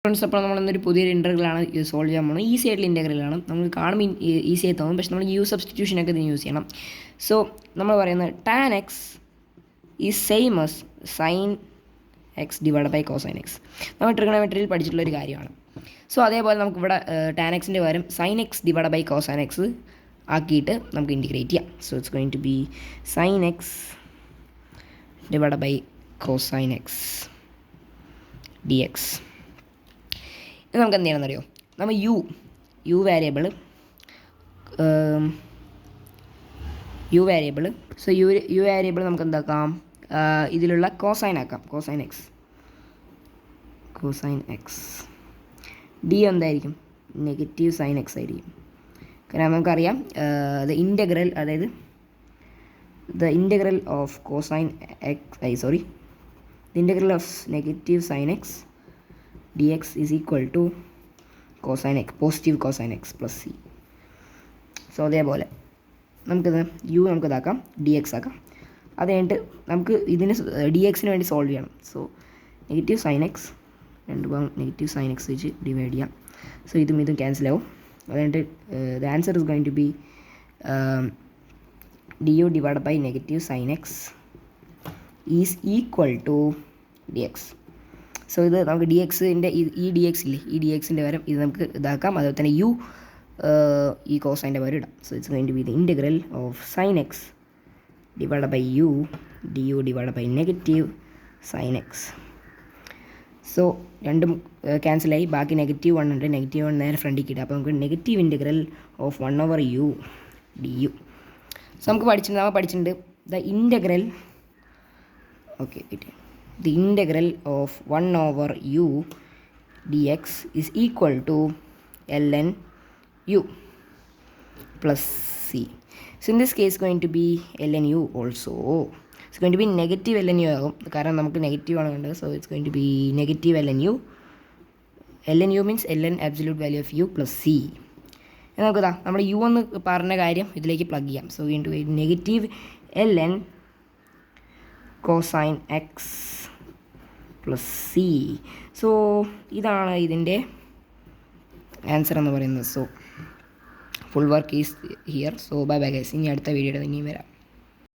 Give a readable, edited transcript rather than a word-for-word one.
Friends, അപ്പോൾ നമ്മളൊരു പുതിയൊരു ഇൻ്റഗ്രലാണ് സോൾവ് ചെയ്യാൻ പോകുന്നത്. ഈസി ആയിട്ടുള്ള ഇൻ്റഗ്രലാണ്. നമുക്ക് കാണുമ്പോൾ ഈസി ആയി തോന്നും, പക്ഷേ നമ്മൾ സബ്സ്റ്റിറ്റ്യൂഷനൊക്കെ ഇതിന് യൂസ് ചെയ്യണം. സോ നമ്മൾ പറയുന്നത് tan x is same as sine x divide by cosine x. നമ്മൾ ട്രിഗണോമെട്രിയിൽ പഠിച്ചിട്ടുള്ളൊരു കാര്യമാണ്. സോ അതേപോലെ നമുക്കിവിടെ ടാൻ എക്സിൻ്റെ പകരം sine x divide by cosine x ആക്കിയിട്ട് നമുക്ക് ഇൻറ്റിഗ്രേറ്റ് ചെയ്യാം. So it's going to be sine x divide by cosine x d x. ഇത് നമുക്ക് എന്ത് ചെയ്യണമെന്നറിയോ? നമ്മൾ u variable so u variable നമുക്ക് എന്താക്കാം, ഇതിലുള്ള കോസൈൻ ആക്കാം. കോസൈൻ എക്സ് ഡി എന്തായിരിക്കും? നെഗറ്റീവ് സൈൻ എക്സ് ആയിരിക്കും. കാരണം നമുക്കറിയാം the integral of cosine x the integral of negative sine x dx is equal to cosine x, positive cosine x plus C. So അതേപോലെ നമുക്കിത് യു നമുക്ക് ഇതാക്കാം, D X ആക്കാം. അത് കഴിഞ്ഞിട്ട് നമുക്ക് ഇതിന് ഡി എക്സിന് വേണ്ടി സോൾവ് ചെയ്യണം. So negative sine x negative sine x വെച്ച് ഡിവൈഡ് ചെയ്യാം. സോ ഇതും ക്യാൻസൽ ആവും. അത് കഴിഞ്ഞിട്ട് the answer is going to be d u divide by negative sine x is equal to d x. So ഇത് നമുക്ക് ഡി എക്സിൻ്റെ ഈ ഡി എക്സ് ഇല്ലേ, ഈ ഡി എക്സിൻ്റെ പകരം ഇത് നമുക്ക് ഇതാക്കാം. അതുപോലെ തന്നെ യു ഈ കോസൈൻ്റെ പകരം ഇടാം. So it's going to be the integral of sine x divide by u d u divide by negative sine x. So രണ്ടും ക്യാൻസലായി, ബാക്കി നെഗറ്റീവ് 1 ഉണ്ട്. നെഗറ്റീവ് 1 നേരെ ഫ്രണ്ടിലേക്ക് ഇടാം. അപ്പോൾ നമുക്ക് negative integral of 1/u d u. So നമുക്ക് പഠിച്ചിട്ടുണ്ട് the integral the integral of 1/u dx is equal to ln u plus c. So in this case going to be ln u also. It's going to be negative ln u ആകും, കാരണം നമുക്ക് negative ആണ് വേണ്ടത്. So it's going to be negative ln u. ln u means ln absolute value of u plus c. നമുക്കിതാ നമ്മൾ U എന്ന് പറഞ്ഞ കാര്യം ഇതിലേക്ക് പ്ലഗ് ചെയ്യാം. So going to be negative ln cosine x plus C. So ഇതാണ് ഇതിൻ്റെ answer എന്ന് പറയുന്നത്. So full work is here. So bye bye guys. ഇനി അടുത്ത വീഡിയോയുടെ ഇനിയും വരാം.